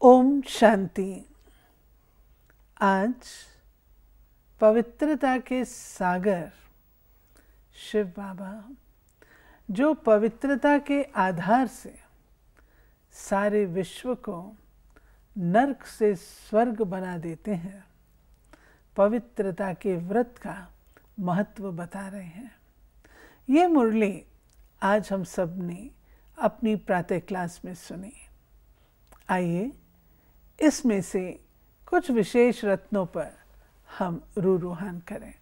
ओम शांति। आज पवित्रता के सागर शिव बाबा, जो पवित्रता के आधार से सारे विश्व को नर्क से स्वर्ग बना देते हैं, पवित्रता के व्रत का महत्व बता रहे हैं। ये मुरली आज हम सब ने अपनी प्रातः क्लास में सुनी। आइए इसमें से कुछ विशेष रत्नों पर हम रूहान करें।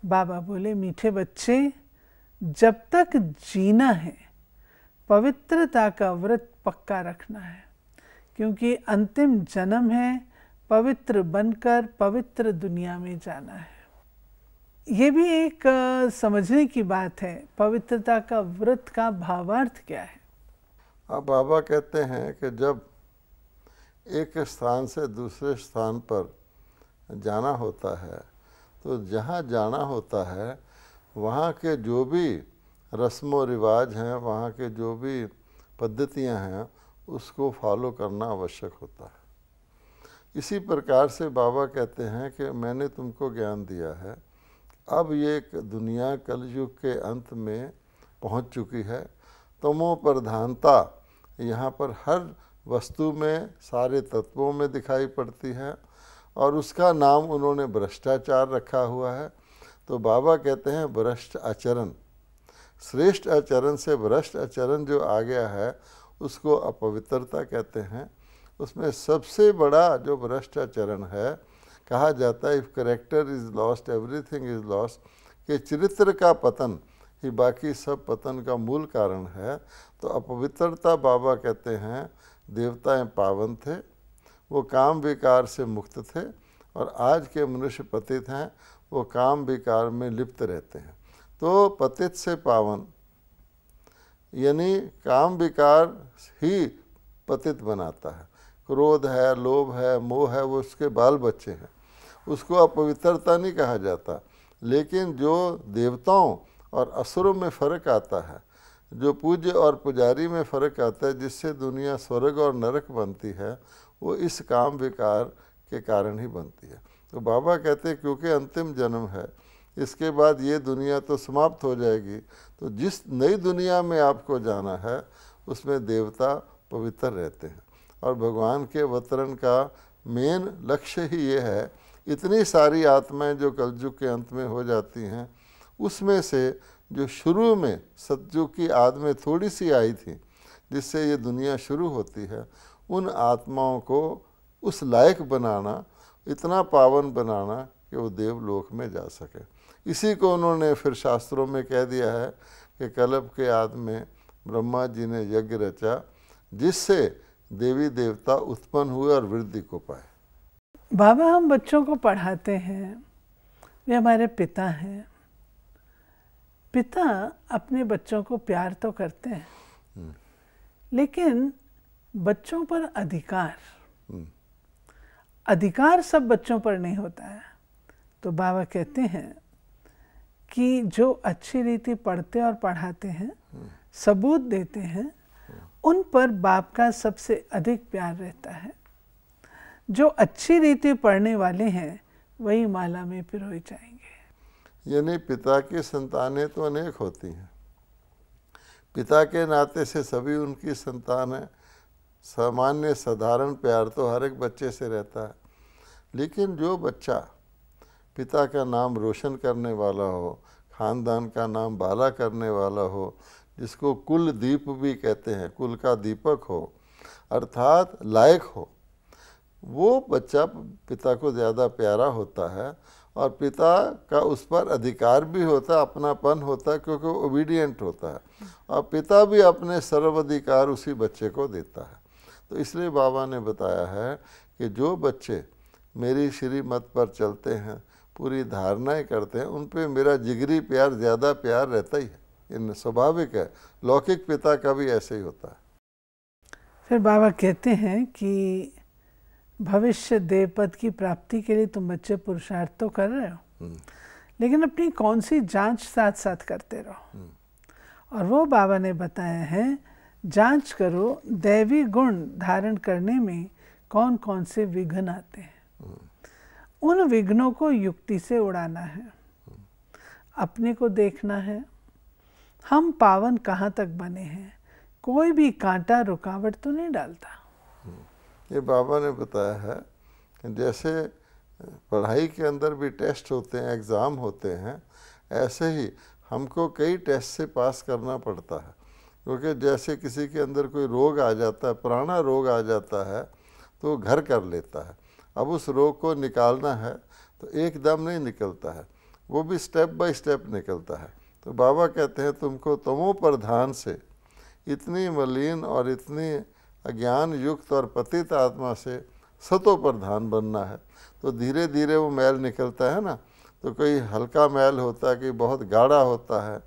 बाबा बोले, मीठे बच्चे, जब तक जीना है पवित्रता का व्रत पक्का रखना है, क्योंकि अंतिम जन्म है पवित्र बनकर पवित्र दुनिया में जाना है। ये भी एक समझने की बात है, पवित्रता का व्रत का भावार्थ क्या है। अब बाबा कहते हैं कि जब एक स्थान से दूसरे स्थान पर जाना होता है, तो जहाँ जाना होता है वहाँ के जो भी रस्म व रिवाज हैं, वहाँ के जो भी पद्धतियाँ हैं, उसको फॉलो करना आवश्यक होता है। इसी प्रकार से बाबा कहते हैं कि मैंने तुमको ज्ञान दिया है, अब ये एक दुनिया कलयुग के अंत में पहुँच चुकी है। तमो प्रधानता यहाँ पर हर वस्तु में, सारे तत्वों में दिखाई पड़ती है, और उसका नाम उन्होंने भ्रष्टाचार रखा हुआ है। तो बाबा कहते हैं भ्रष्ट आचरण, श्रेष्ठ आचरण से भ्रष्ट आचरण जो आ गया है उसको अपवित्रता कहते हैं। उसमें सबसे बड़ा जो भ्रष्ट आचरण है, कहा जाता है if character is lost everything is lost, कि चरित्र का पतन ही बाकी सब पतन का मूल कारण है। तो अपवित्रता बाबा कहते हैं, देवताएं पावन थे, वो काम विकार से मुक्त थे, और आज के मनुष्य पतित हैं, वो काम विकार में लिप्त रहते हैं। तो पतित से पावन यानी काम विकार ही पतित बनाता है। क्रोध है, लोभ है, मोह है, वो उसके बाल बच्चे हैं, उसको अपवित्रता नहीं कहा जाता। लेकिन जो देवताओं और असुरों में फ़र्क आता है, जो पूज्य और पुजारी में फ़र्क आता है, जिससे दुनिया स्वर्ग और नरक बनती है, वो इस काम विकार के कारण ही बनती है। तो बाबा कहते हैं क्योंकि अंतिम जन्म है, इसके बाद ये दुनिया तो समाप्त हो जाएगी, तो जिस नई दुनिया में आपको जाना है उसमें देवता पवित्र रहते हैं। और भगवान के अवतरण का मेन लक्ष्य ही ये है, इतनी सारी आत्माएं जो कलयुग के अंत में हो जाती हैं, उसमें से जो शुरू में सतयुग की आद में थोड़ी सी आई थी, जिससे ये दुनिया शुरू होती है, उन आत्माओं को उस लायक बनाना, इतना पावन बनाना कि वो देवलोक में जा सके। इसी को उन्होंने फिर शास्त्रों में कह दिया है कि कल्प के आद में ब्रह्मा जी ने यज्ञ रचा, जिससे देवी देवता उत्पन्न हुए और वृद्धि को पाए। बाबा, हम बच्चों को पढ़ाते हैं, वे हमारे पिता हैं। पिता अपने बच्चों को प्यार तो करते हैं, लेकिन बच्चों पर अधिकार सब बच्चों पर नहीं होता है। तो बाबा कहते हैं कि जो अच्छी रीति पढ़ते और पढ़ाते हैं, सबूत देते हैं, उन पर बाप का सबसे अधिक प्यार रहता है। जो अच्छी रीति पढ़ने वाले हैं वही माला में पिरोए जाएंगे। यानी पिता की संतानें तो अनेक होती हैं, पिता के नाते से सभी उनकी संतान है। सामान्य साधारण प्यार तो हर एक बच्चे से रहता है, लेकिन जो बच्चा पिता का नाम रोशन करने वाला हो, खानदान का नाम बाला करने वाला हो, जिसको कुल दीप भी कहते हैं, कुल का दीपक हो, अर्थात लायक हो, वो बच्चा पिता को ज़्यादा प्यारा होता है, और पिता का उस पर अधिकार भी होता है, अपनापन होता है, क्योंकि वो ओबीडियंट होता है, और पिता भी अपने सर्वाधिकार उसी बच्चे को देता है। तो इसलिए बाबा ने बताया है कि जो बच्चे मेरी श्रीमत पर चलते हैं, पूरी धारणाएं करते हैं, उन पे मेरा जिगरी प्यार ज़्यादा प्यार रहता ही है। इन स्वाभाविक है, लौकिक पिता का भी ऐसे ही होता है। फिर बाबा कहते हैं कि भविष्य देव पद की प्राप्ति के लिए तुम बच्चे पुरुषार्थ तो कर रहे हो, लेकिन अपनी कौन सी जांच साथ साथ करते रहो। और वो बाबा ने बताया है, जांच करो दैवी गुण धारण करने में कौन कौन से विघ्न आते हैं। उन विघ्नों को युक्ति से उड़ाना है, अपने को देखना है, हम पावन कहाँ तक बने हैं, कोई भी कांटा रुकावट तो नहीं डालता। ये बाबा ने बताया है कि जैसे पढ़ाई के अंदर भी टेस्ट होते हैं, एग्ज़ाम होते हैं, ऐसे ही हमको कई टेस्ट से पास करना पड़ता है। क्योंकि जैसे किसी के अंदर कोई रोग आ जाता है, पुराना रोग आ जाता है, तो वो घर कर लेता है। अब उस रोग को निकालना है तो एकदम नहीं निकलता है, वो भी स्टेप बाय स्टेप निकलता है। तो बाबा कहते हैं तुमको तमो प्रधान से इतनी मलिन और इतनी अज्ञान युक्त और पतित आत्मा से सतो प्रधान बनना है। तो धीरे धीरे वो मैल निकलता है ना। तो कोई हल्का मैल होता है, कि बहुत गाढ़ा होता है,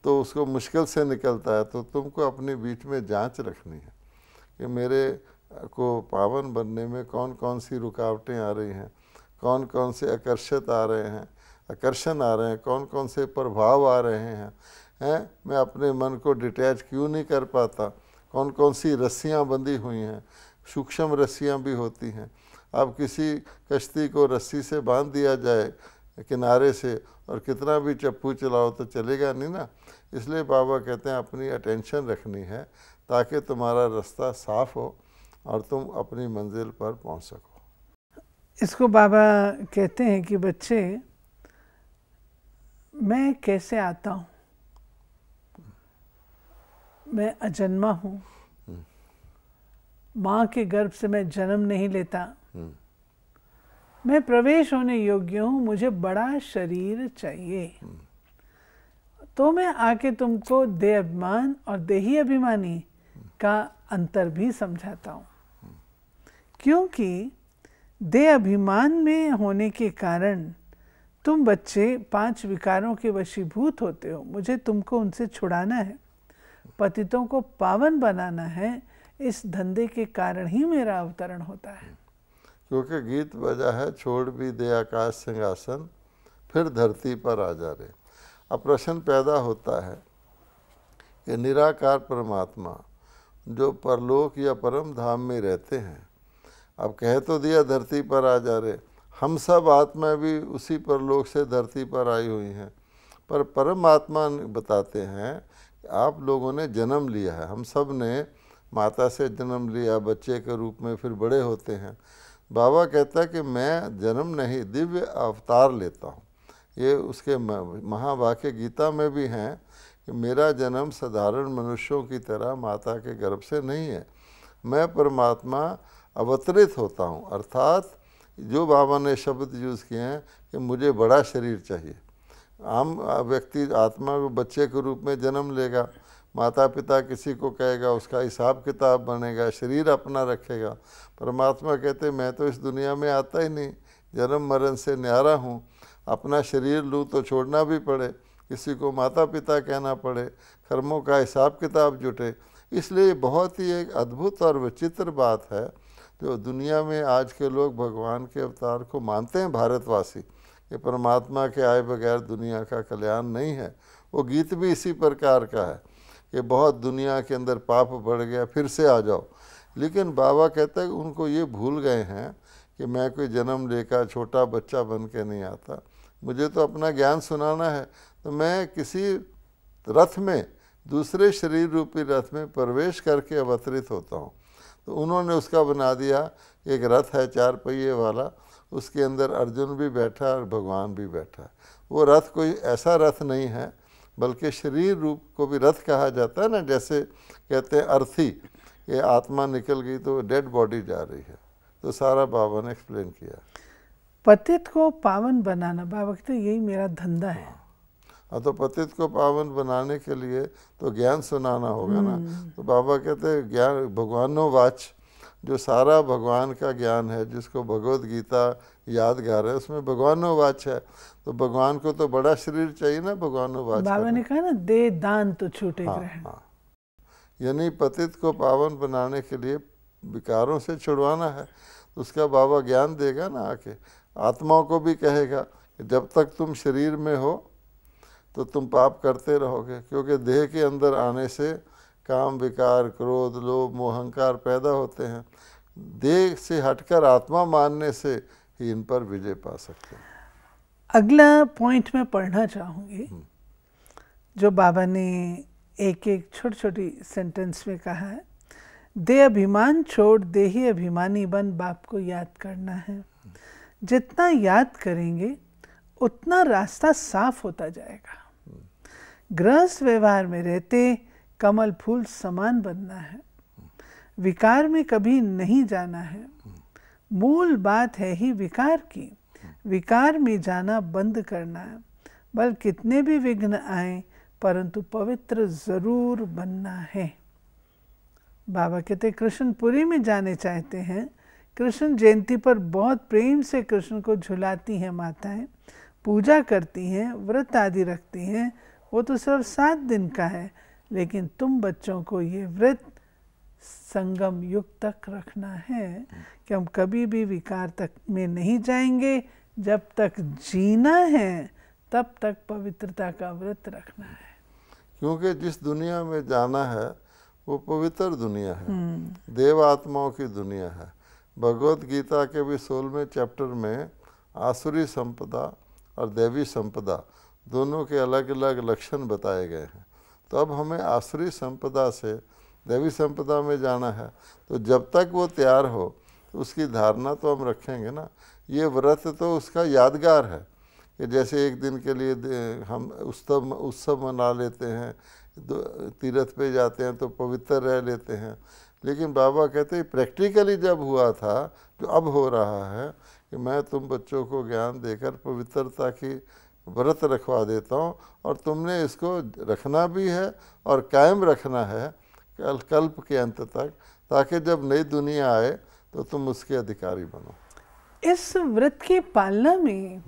तो उसको मुश्किल से निकलता है। तो तुमको अपने बीच में जांच रखनी है कि मेरे को पावन बनने में कौन कौन सी रुकावटें आ रही हैं, कौन कौन से आकर्षण आ रहे हैं, कौन कौन से प्रभाव आ रहे हैं, मैं अपने मन को डिटैच क्यों नहीं कर पाता, कौन कौन सी रस्सियाँ बंधी हुई हैं, सूक्ष्म रस्सियाँ भी होती हैं। अब किसी कश्ती को रस्सी से बांध दिया जाए किनारे से और कितना भी चप्पू चलाओ तो चलेगा नहीं ना। इसलिए बाबा कहते हैं अपनी अटेंशन रखनी है ताकि तुम्हारा रास्ता साफ हो और तुम अपनी मंजिल पर पहुंच सको। इसको बाबा कहते हैं कि बच्चे, मैं कैसे आता हूँ, मैं अजन्मा हूँ, माँ के गर्भ से मैं जन्म नहीं लेता, मैं प्रवेश होने योग्य हूँ, मुझे बड़ा शरीर चाहिए। तो मैं आके तुमको देह अभिमान और देही अभिमानी का अंतर भी समझाता हूँ। क्योंकि देह अभिमान में होने के कारण तुम बच्चे 5 विकारों के वशीभूत होते हो। मुझे तुमको उनसे छुड़ाना है, पतितों को पावन बनाना है। इस धंधे के कारण ही मेरा अवतरण होता है। क्योंकि गीत बजा है, छोड़ भी दे आकाश सिंहासन, फिर धरती पर आ जा रे। अब प्रश्न पैदा होता है कि निराकार परमात्मा जो परलोक या परम धाम में रहते हैं, अब कह तो दिया धरती पर आ जा रे, हम सब आत्मा भी उसी परलोक से धरती पर आई हुई हैं। पर परमात्मा बताते हैं कि आप लोगों ने जन्म लिया है, हम सब ने माता से जन्म लिया बच्चे के रूप में, फिर बड़े होते हैं। बाबा कहता है कि मैं जन्म नहीं, दिव्य अवतार लेता हूँ। ये उसके महावाक्य गीता में भी हैं कि मेरा जन्म साधारण मनुष्यों की तरह माता के गर्भ से नहीं है, मैं परमात्मा अवतरित होता हूँ। अर्थात जो बाबा ने शब्द यूज़ किए हैं कि मुझे बड़ा शरीर चाहिए। आम व्यक्ति आत्मा को बच्चे के रूप में जन्म लेगा, माता पिता किसी को कहेगा, उसका हिसाब किताब बनेगा, शरीर अपना रखेगा। परमात्मा कहते मैं तो इस दुनिया में आता ही नहीं, जन्म मरण से न्यारा हूँ, अपना शरीर लूँ तो छोड़ना भी पड़े, किसी को माता पिता कहना पड़े, कर्मों का हिसाब किताब जुटे। इसलिए बहुत ही एक अद्भुत और विचित्र बात है जो दुनिया में आज के लोग भगवान के अवतार को मानते हैं, भारतवासी, कि परमात्मा के आए बगैर दुनिया का कल्याण नहीं है। वो गीत भी इसी प्रकार का है कि बहुत दुनिया के अंदर पाप बढ़ गया, फिर से आ जाओ। लेकिन बाबा कहता है कि उनको ये भूल गए हैं कि मैं कोई जन्म लेकर छोटा बच्चा बन के नहीं आता, मुझे तो अपना ज्ञान सुनाना है। तो मैं किसी रथ में, दूसरे शरीर रूपी रथ में प्रवेश करके अवतरित होता हूँ। तो उन्होंने उसका बना दिया, एक रथ है 4 पहिए वाला, उसके अंदर अर्जुन भी बैठा और भगवान भी बैठा है। वो रथ कोई ऐसा रथ नहीं है, बल्कि शरीर रूप को भी रथ कहा जाता है ना। जैसे कहते हैं अर्थी, ये आत्मा निकल गई तो डेड बॉडी जा रही है। तो सारा बाबा ने एक्सप्लेन किया। पतित को पावन बनाना, बाबा कहते यही मेरा धंधा है। हाँ, तो पतित को पावन बनाने के लिए तो ज्ञान सुनाना होगा ना। तो बाबा कहते हैं ज्ञान भगवानो वाच, जो सारा भगवान का ज्ञान है, जिसको भगवत गीता यादगार है, उसमें भगवानो वाच है। तो भगवान को तो बड़ा शरीर चाहिए ना भगवानो वाच। बाबा ने कहा ना, दे दान तो छूटे ग्रहण। हाँ, यानी पतित को पावन बनाने के लिए विकारों से छुड़वाना है। तो उसका बाबा ज्ञान देगा ना आके, आत्माओं को भी कहेगा कि जब तक तुम शरीर में हो तो तुम पाप करते रहोगे, क्योंकि देह के अंदर आने से काम विकार, क्रोध, लोभ, मोह, अहंकार पैदा होते हैं। देह से हटकर आत्मा मानने से ही इन पर विजय पा सकते हैं। अगला पॉइंट मैं पढ़ना चाहूँगी जो बाबा ने एक एक छोटी छोटी सेंटेंस में कहा है। दे अभिमान छोड़ दे ही अभिमानी बन, बाप को याद करना है। जितना याद करेंगे उतना रास्ता साफ होता जाएगा। गृहस्थ व्यवहार में रहते कमल फूल समान बनना है। विकार में कभी नहीं जाना है। मूल बात है ही विकार की, विकार में जाना बंद करना है। बल कितने भी विघ्न आए परंतु पवित्र जरूर बनना है। बाबा कहते कृष्णपुरी में जाने चाहते हैं। कृष्ण जयंती पर बहुत प्रेम से कृष्ण को झुलाती हैं माताएं, पूजा करती हैं, व्रत आदि रखती हैं। वो तो सिर्फ 7 दिन का है, लेकिन तुम बच्चों को ये व्रत संगम युग तक रखना है कि हम कभी भी विकार तक में नहीं जाएंगे। जब तक जीना है तब तक पवित्रता का व्रत रखना है। क्योंकि जिस दुनिया में जाना है वो पवित्र दुनिया है, देव आत्माओं की दुनिया है। भगवत गीता के भी 16वें चैप्टर में आसुरी संपदा और देवी संपदा दोनों के अलग अलग लक्षण बताए गए हैं। तो अब हमें आसुरी संपदा से देवी संपदा में जाना है, तो जब तक वो तैयार हो तो उसकी धारणा तो हम रखेंगे ना। ये व्रत तो उसका यादगार है कि जैसे एक दिन के लिए हम उत्सव मना लेते हैं, तीर्थ पे जाते हैं तो पवित्र रह लेते हैं। लेकिन बाबा कहते हैं प्रैक्टिकली जब हुआ था, जो अब हो रहा है कि मैं तुम बच्चों को ज्ञान देकर पवित्रता की व्रत रखवा देता हूँ और तुमने इसको रखना भी है और कायम रखना है कल्प के अंत तक, ताकि जब नई दुनिया आए तो तुम उसके अधिकारी बनो। इस व्रत की पालना में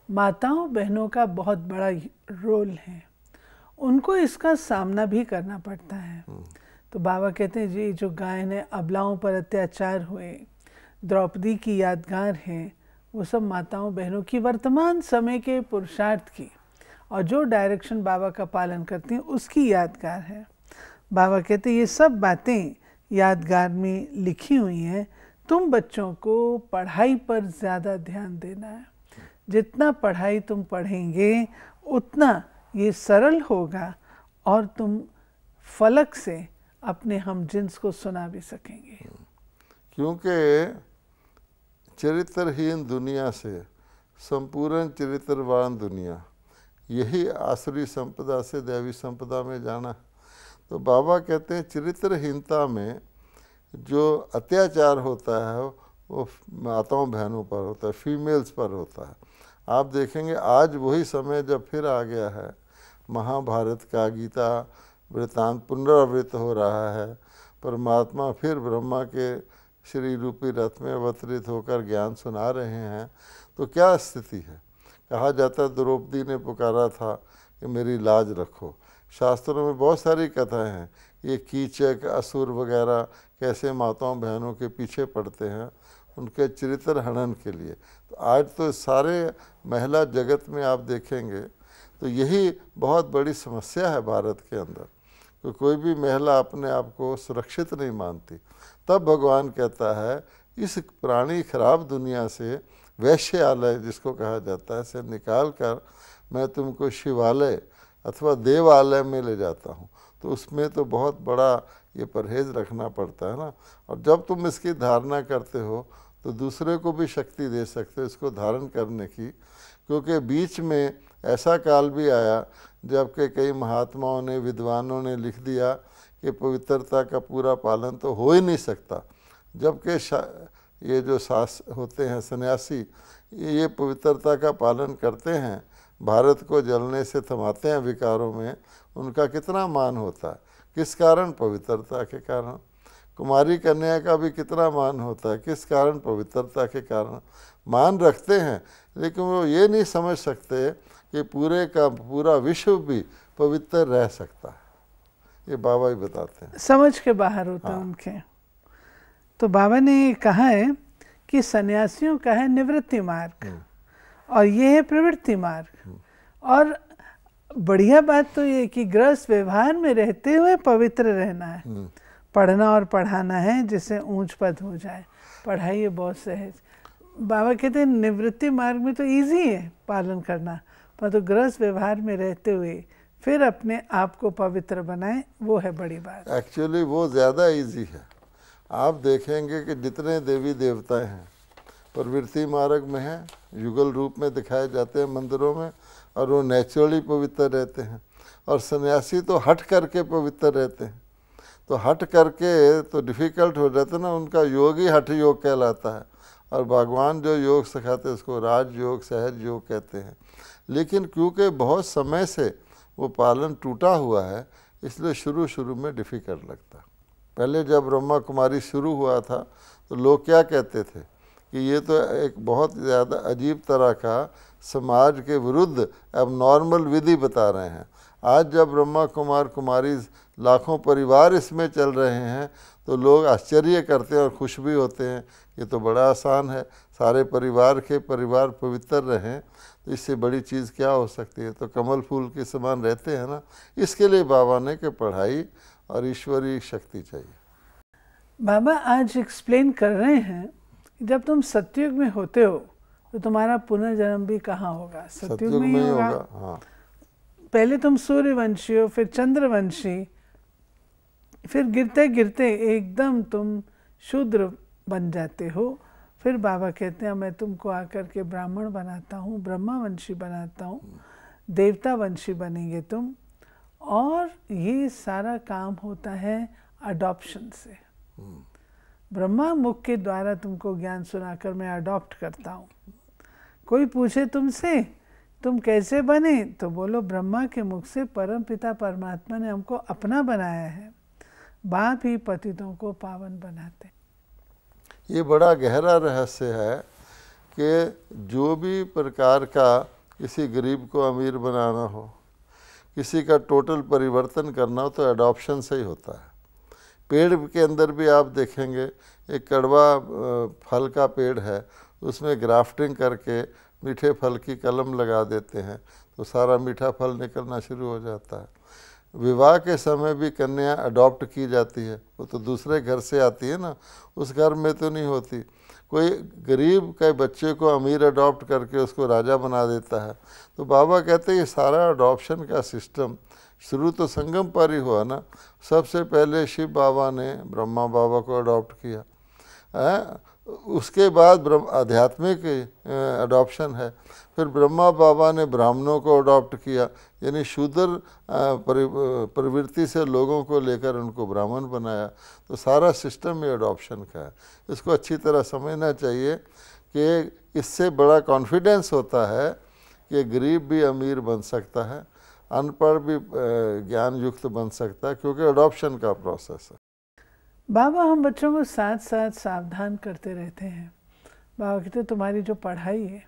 माताओं बहनों का बहुत बड़ा रोल है। उनको इसका सामना भी करना पड़ता है। तो बाबा कहते हैं जी जो गायन है, अबलाओं पर अत्याचार हुए, द्रौपदी की यादगार है, वो सब माताओं बहनों की वर्तमान समय के पुरुषार्थ की, और जो डायरेक्शन बाबा का पालन करती हैं उसकी यादगार है। बाबा कहते हैं ये सब बातें यादगार में लिखी हुई हैं। तुम बच्चों को पढ़ाई पर ज़्यादा ध्यान देना है। जितना पढ़ाई तुम पढ़ेंगे उतना ये सरल होगा और तुम फलक से अपने हम जिन्स को सुना भी सकेंगे। क्योंकि चरित्रहीन दुनिया से संपूर्ण चरित्रवान दुनिया, यही आसुरी संपदा से दैवी संपदा में जाना। तो बाबा कहते हैं चरित्रहीनता में जो अत्याचार होता है वो माताओं बहनों पर होता है, फीमेल्स पर होता है। आप देखेंगे आज वही समय जब फिर आ गया है, महाभारत का गीता वृतांत पुनरावृत्त हो रहा है। परमात्मा फिर ब्रह्मा के श्री रूपी रथ में अवतरित होकर ज्ञान सुना रहे हैं। तो क्या स्थिति है? कहा जाता है द्रौपदी ने पुकारा था कि मेरी लाज रखो। शास्त्रों में बहुत सारी कथाएं हैं, ये कीचक असुर वगैरह कैसे माताओं बहनों के पीछे पड़ते हैं उनके चरित्र हनन के लिए। तो आज तो सारे महिला जगत में आप देखेंगे तो यही बहुत बड़ी समस्या है भारत के अंदर, तो कोई भी महिला अपने आप को सुरक्षित नहीं मानती। तब भगवान कहता है इस प्राणी खराब दुनिया से, वैश्यालय जिसको कहा जाता है, से निकाल कर मैं तुमको शिवालय अथवा देवालय में ले जाता हूँ। तो उसमें तो बहुत बड़ा ये परहेज़ रखना पड़ता है ना। और जब तुम इसकी धारणा करते हो तो दूसरे को भी शक्ति दे सकते हो इसको धारण करने की। क्योंकि बीच में ऐसा काल भी आया जबकि कई महात्माओं ने, विद्वानों ने लिख दिया कि पवित्रता का पूरा पालन तो हो ही नहीं सकता, जबकि ये जो सास होते हैं सन्यासी, ये पवित्रता का पालन करते हैं, भारत को जलने से थमाते हैं विकारों में, उनका कितना मान होता है। किस कारण? पवित्रता के कारण। कुमारी कन्या का भी कितना मान होता है, किस कारण? पवित्रता के कारण। मान रखते हैं लेकिन वो ये नहीं समझ सकते कि पूरे का पूरा विश्व भी पवित्र रह सकता है। ये बाबा ही बताते हैं, समझ के बाहर होता है उनके। तो बाबा ने कहा है कि सन्यासियों का है निवृत्ति मार्ग और ये है प्रवृत्ति मार्ग। और बढ़िया बात तो ये कि गृहस्थ व्यवहार में रहते हुए पवित्र रहना है। पढ़ना और पढ़ाना है जिससे ऊंच पद हो जाए। पढ़ाई है बहुत सहज। बाबा कहते हैं निवृत्ति मार्ग में तो इजी है पालन करना, पर तो गृहस्थ व्यवहार में रहते हुए फिर अपने आप को पवित्र बनाएं, वो है बड़ी बात। एक्चुअली वो ज़्यादा इजी है। आप देखेंगे कि जितने देवी देवता हैं प्रवृत्ति मार्ग में हैं, युगल रूप में दिखाए जाते हैं मंदिरों में, और वो नेचुरली पवित्र रहते हैं। और सन्यासी तो हट करके पवित्र रहते हैं। तो हट करके तो डिफ़िकल्ट हो जाता है ना, उनका योग ही हठ योग कहलाता है। और भगवान जो योग सिखाते हैं उसको राज योग, सहज योग कहते हैं। लेकिन क्योंकि बहुत समय से वो पालन टूटा हुआ है, इसलिए शुरू में डिफ़िकल्ट लगता। पहले जब ब्रह्मा कुमारी शुरू हुआ था तो लोग क्या कहते थे कि ये तो एक बहुत ज़्यादा अजीब तरह का समाज के विरुद्ध अब नॉर्मल विधि बता रहे हैं। आज जब ब्रह्मा कुमार कुमारी लाखों परिवार इसमें चल रहे हैं तो लोग आश्चर्य करते हैं और खुश भी होते हैं। ये तो बड़ा आसान है, सारे परिवार पवित्र रहें, तो इससे बड़ी चीज़ क्या हो सकती है। तो कमल फूल के समान रहते हैं ना। इसके लिए बाबा ने कि पढ़ाई और ईश्वरीय शक्ति चाहिए। बाबा आज एक्सप्लेन कर रहे हैं जब तुम सतयुग में होते हो तो तुम्हारा पुनर्जन्म भी कहाँ होगा? सतयुग में ही होगा। हाँ। पहले तुम सूर्यवंशी हो, फिर चंद्रवंशी, फिर गिरते गिरते एकदम तुम शूद्र बन जाते हो। फिर बाबा कहते हैं मैं तुमको आकर के ब्राह्मण बनाता हूँ, ब्रह्मावंशी बनाता हूँ, देवतावंशी बनेंगे तुम। और ये सारा काम होता है अडॉप्शन से। ब्रह्मा मुख के द्वारा तुमको ज्ञान सुनाकर मैं अडॉप्ट करता हूँ। कोई पूछे तुमसे तुम कैसे बने, तो बोलो ब्रह्मा के मुख से परम पिता परमात्मा ने हमको अपना बनाया है। बाप ही पतितों को पावन बनाते। ये बड़ा गहरा रहस्य है कि जो भी प्रकार का किसी गरीब को अमीर बनाना हो, किसी का टोटल परिवर्तन करना हो, तो एडॉप्शन से ही होता है। पेड़ के अंदर भी आप देखेंगे एक कड़वा फल का पेड़ है, उसमें ग्राफ्टिंग करके मीठे फल की कलम लगा देते हैं तो सारा मीठा फल निकलना शुरू हो जाता है। विवाह के समय भी कन्या अडॉप्ट की जाती है, वो तो दूसरे घर से आती है ना, उस घर में तो नहीं होती। कोई गरीब के बच्चे को अमीर अडॉप्ट करके उसको राजा बना देता है। तो बाबा कहते हैं ये सारा अडॉप्शन का सिस्टम शुरू तो संगम पर ही हुआ ना। सबसे पहले शिव बाबा ने ब्रह्मा बाबा को अडॉप्ट किया, उसके बाद आध्यात्मिक अडॉप्शन है। फिर ब्रह्मा बाबा ने ब्राह्मणों को अडॉप्ट किया, यानी शूद्र प्रवृत्ति से लोगों को लेकर उनको ब्राह्मण बनाया। तो सारा सिस्टम ही अडॉप्शन का है। इसको अच्छी तरह समझना चाहिए कि इससे बड़ा कॉन्फिडेंस होता है कि गरीब भी अमीर बन सकता है, अनपढ़ भी ज्ञान युक्त बन सकता है, क्योंकि अडॉप्शन का प्रोसेस है। बाबा हम बच्चों को साथ साथ सावधान करते रहते हैं। बाबा कहते तुम्हारी जो पढ़ाई है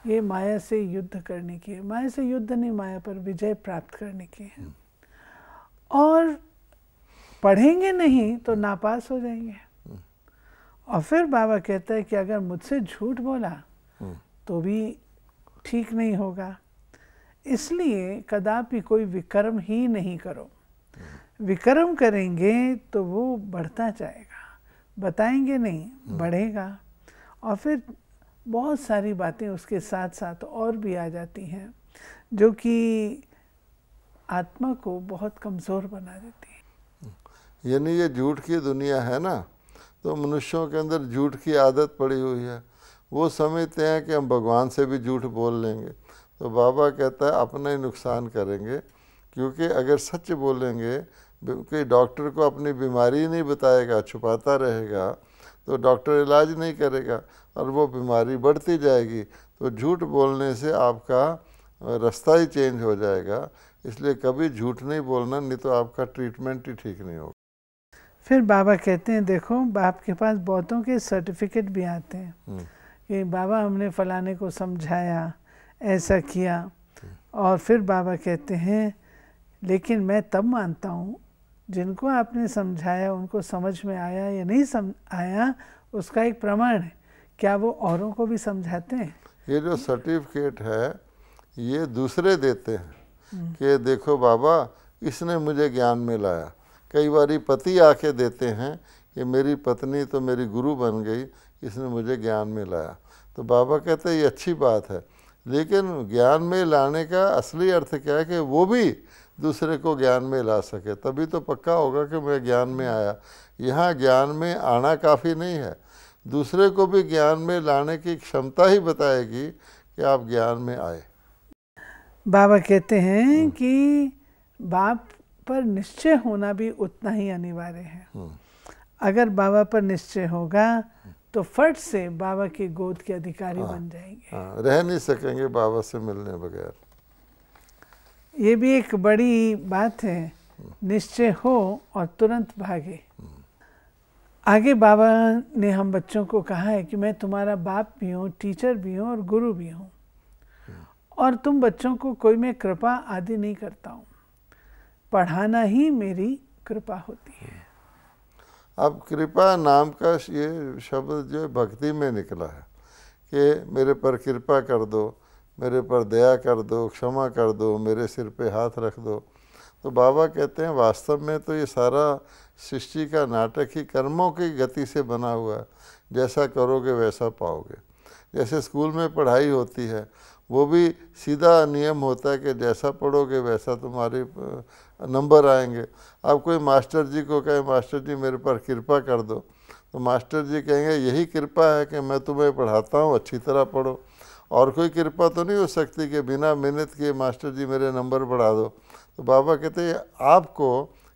ये माया से युद्ध करने की है। माया से युद्ध नहीं, माया पर विजय प्राप्त करने की है। और पढ़ेंगे नहीं तो नापास हो जाएंगे। और फिर बाबा कहता है कि अगर मुझसे झूठ बोला तो भी ठीक नहीं होगा, इसलिए कदापि कोई विक्रम ही नहीं करो। विक्रम करेंगे तो वो बढ़ता जाएगा, बताएंगे नहीं बढ़ेगा। और फिर बहुत सारी बातें उसके साथ साथ और भी आ जाती हैं जो कि आत्मा को बहुत कमज़ोर बना देती है। यानी ये झूठ की दुनिया है ना, तो मनुष्यों के अंदर झूठ की आदत पड़ी हुई है। वो समझते हैं कि हम भगवान से भी झूठ बोल लेंगे। तो बाबा कहता है अपना ही नुकसान करेंगे, क्योंकि अगर सच बोलेंगे, कि डॉक्टर को अपनी बीमारी नहीं बताएगा, छुपाता रहेगा, तो डॉक्टर इलाज नहीं करेगा और वो बीमारी बढ़ती जाएगी। तो झूठ बोलने से आपका रास्ता ही चेंज हो जाएगा। इसलिए कभी झूठ नहीं बोलना, नहीं तो आपका ट्रीटमेंट ही ठीक नहीं होगा। फिर बाबा कहते हैं देखो बाप के पास बहुतों के सर्टिफिकेट भी आते हैं कि बाबा हमने फलाने को समझाया, ऐसा किया। और फिर बाबा कहते हैं लेकिन मैं तब मानता हूँ जिनको आपने समझाया उनको समझ में आया या नहीं आया, उसका एक प्रमाण है। क्या वो औरों को भी समझाते हैं? ये जो सर्टिफिकेट है ये दूसरे देते हैं कि देखो बाबा इसने मुझे ज्ञान में लाया। कई बारी पति आके देते हैं कि मेरी पत्नी तो मेरी गुरु बन गई, इसने मुझे ज्ञान में लाया। तो बाबा कहते हैं ये अच्छी बात है, लेकिन ज्ञान में लाने का असली अर्थ क्या है कि वो भी दूसरे को ज्ञान में ला सके, तभी तो पक्का होगा कि मैं ज्ञान में आया। यहाँ ज्ञान में आना काफ़ी नहीं है, दूसरे को भी ज्ञान में लाने की क्षमता ही बताएगी कि आप ज्ञान में आए। बाबा कहते हैं कि बाप पर निश्चय होना भी उतना ही अनिवार्य है। अगर बाबा पर निश्चय होगा तो फट से बाबा की गोद के अधिकारी बन जाएंगे। रह नहीं सकेंगे बाबा से मिलने बगैर। ये भी एक बड़ी बात है, निश्चय हो और तुरंत भागे। आगे बाबा ने हम बच्चों को कहा है कि मैं तुम्हारा बाप भी हूँ, टीचर भी हूँ और गुरु भी हूँ, और तुम बच्चों को कोई मैं कृपा आदि नहीं करता हूँ, पढ़ाना ही मेरी कृपा होती है। अब कृपा नाम का ये शब्द जो भक्ति में निकला है कि मेरे पर कृपा कर दो, मेरे पर दया कर दो, क्षमा कर दो, मेरे सिर पे हाथ रख दो। तो बाबा कहते हैं वास्तव में तो ये सारा सृष्टि का नाटक ही कर्मों की गति से बना हुआ है। जैसा करोगे वैसा पाओगे। जैसे स्कूल में पढ़ाई होती है, वो भी सीधा नियम होता है कि जैसा पढ़ोगे वैसा तुम्हारे नंबर आएंगे। अब कोई मास्टर जी को कहे मास्टर जी मेरे पर कृपा कर दो, तो मास्टर जी कहेंगे यही कृपा है कि मैं तुम्हें पढ़ाता हूँ, अच्छी तरह पढ़ो। और कोई कृपा तो नहीं हो सकती कि बिना मेहनत किए मास्टर जी मेरे नंबर बढ़ा दो। तो बाबा कहते हैं आपको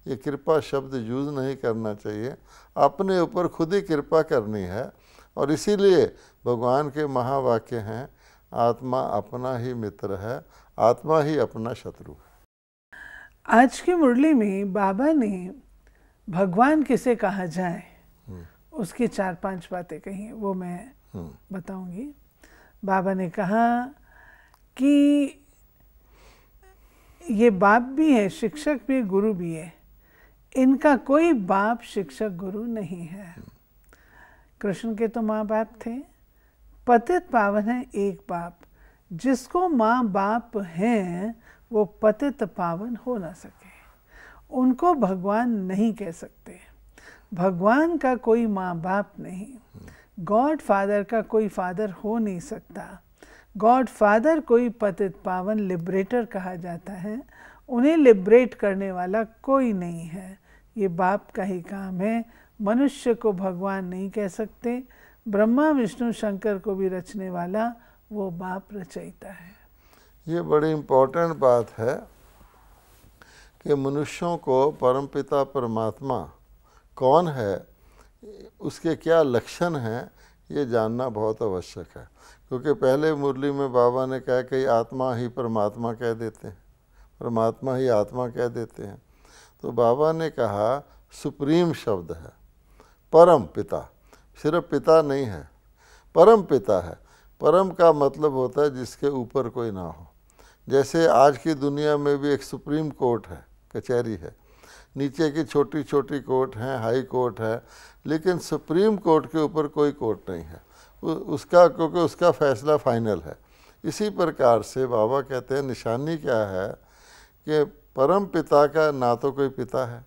ये कृपा शब्द यूज़ नहीं करना चाहिए, अपने ऊपर खुद ही कृपा करनी है। और इसीलिए भगवान के महावाक्य हैं, आत्मा अपना ही मित्र है, आत्मा ही अपना शत्रु है। आज की मुरली में बाबा ने भगवान किसे कहा जाए उसकी 4-5 बातें कही हैं, वो मैं बताऊंगी। बाबा ने कहा कि ये बाप भी है, शिक्षक भी, गुरु भी है, इनका कोई बाप शिक्षक गुरु नहीं है। कृष्ण के तो माँ बाप थे, पतित पावन है एक बाप, जिसको माँ बाप हैं वो पतित पावन हो ना सके, उनको भगवान नहीं कह सकते। भगवान का कोई माँ बाप नहीं, गॉड फादर का कोई फादर हो नहीं सकता। गॉड फादर कोई पतित पावन लिबरेटर कहा जाता है, उन्हें लिबरेट करने वाला कोई नहीं है। ये बाप का ही काम है, मनुष्य को भगवान नहीं कह सकते। ब्रह्मा विष्णु शंकर को भी रचने वाला वो बाप रचयिता है। ये बड़ी इम्पोर्टेंट बात है कि मनुष्यों को परमपिता परमात्मा कौन है, उसके क्या लक्षण हैं, ये जानना बहुत आवश्यक है। क्योंकि पहले मुरली में बाबा ने कहा कि आत्मा ही परमात्मा कह देते हैं, परमात्मा ही आत्मा कह देते हैं। तो बाबा ने कहा सुप्रीम शब्द है, परम पिता, सिर्फ पिता नहीं है, परम पिता है। परम का मतलब होता है जिसके ऊपर कोई ना हो। जैसे आज की दुनिया में भी एक सुप्रीम कोर्ट है, कचहरी है, नीचे की छोटी छोटी कोर्ट हैं, हाई कोर्ट है, लेकिन सुप्रीम कोर्ट के ऊपर कोई कोर्ट नहीं है उसका, क्योंकि उसका फैसला फाइनल है। इसी प्रकार से बाबा कहते हैं निशानी क्या है कि परम पिता का ना तो कोई पिता है,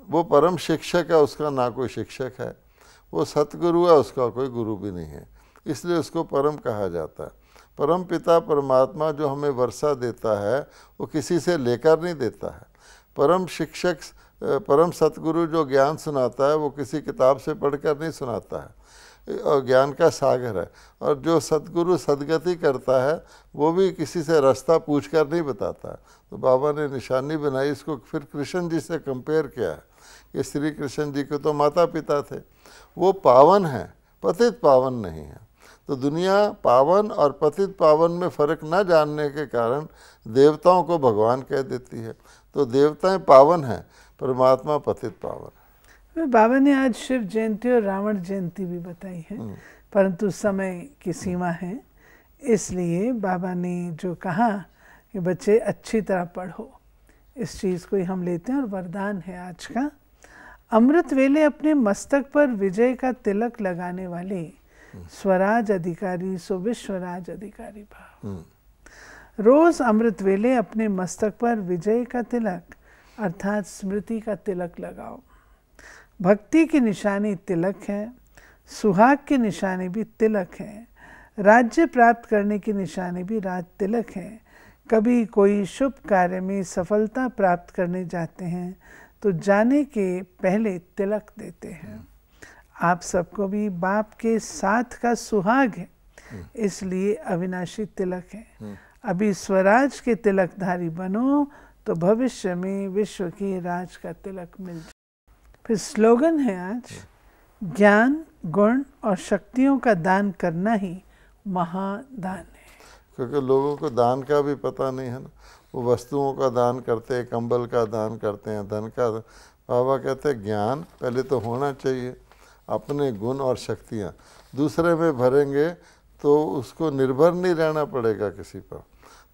वो परम शिक्षक है, उसका ना कोई शिक्षक है, वो सतगुरु है, उसका कोई गुरु भी नहीं है, इसलिए उसको परम कहा जाता है। परम पिता परमात्मा जो हमें वर्षा देता है वो किसी से लेकर नहीं देता है। परम शिक्षक परम सतगुरु जो ज्ञान सुनाता है वो किसी किताब से पढ़कर नहीं सुनाता है, और ज्ञान का सागर है। और जो सतगुरु सदगति करता है वो भी किसी से रास्ता पूछकर नहीं बताता है। तो बाबा ने निशानी बनाई, इसको फिर कृष्ण जी से कंपेयर किया है कि श्री कृष्ण जी के तो माता पिता थे, वो पावन हैं, पतित पावन नहीं है। तो दुनिया पावन और पतित पावन में फ़र्क न जानने के कारण देवताओं को भगवान कह देती है। तो देवताएं पावन हैं, परमात्मा पतित पावन है। बाबा ने आज शिव जयंती और रावण जयंती भी बताई है, परंतु समय की सीमा है, इसलिए बाबा ने जो कहा कि बच्चे अच्छी तरह पढ़ो, इस चीज़ को ही हम लेते हैं और वरदान है आज का। अमृत वेले अपने मस्तक पर विजय का तिलक लगाने वाले स्वराज अधिकारी सो विश्वराज अधिकारी भाव। रोज अमृत वेले अपने मस्तक पर विजय का तिलक अर्थात स्मृति का तिलक लगाओ। भक्ति की निशानी तिलक है, सुहाग की निशानी भी तिलक है, राज्य प्राप्त करने की निशानी भी राज तिलक है। कभी कोई शुभ कार्य में सफलता प्राप्त करने जाते हैं तो जाने के पहले तिलक देते हैं। आप सबको भी बाप के साथ का सुहाग है, इसलिए अविनाशी तिलक है। अभी स्वराज के तिलकधारी बनो तो भविष्य में विश्व के राज का तिलक मिल जाए। फिर स्लोगन है आज, ज्ञान, गुण और शक्तियों का दान करना ही महादान है। क्योंकि लोगों को दान का भी पता नहीं है ना, वो वस्तुओं का दान करते हैं, कंबल का दान करते हैं, धन का। बाबा कहते हैं ज्ञान पहले तो होना चाहिए, अपने गुण और शक्तियाँ दूसरे में भरेंगे तो उसको निर्भर नहीं रहना पड़ेगा किसी पर।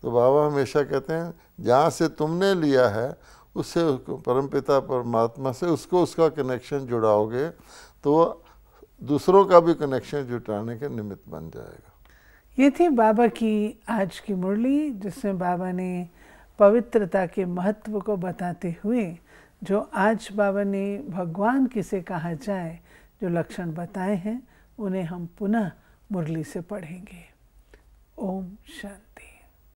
तो बाबा हमेशा कहते हैं जहाँ से तुमने लिया है उससे, परमपिता परमात्मा से उसको उसका कनेक्शन जुड़ाओगे तो दूसरों का भी कनेक्शन जुटाने के निमित्त बन जाएगा। ये थी बाबा की आज की मुरली, जिसमें बाबा ने पवित्रता के महत्व को बताते हुए जो आज बाबा ने भगवान किसे कहा जाए जो लक्षण बताए हैं, उन्हें हम पुनः मुरली से पढ़ेंगे। ओम शांति।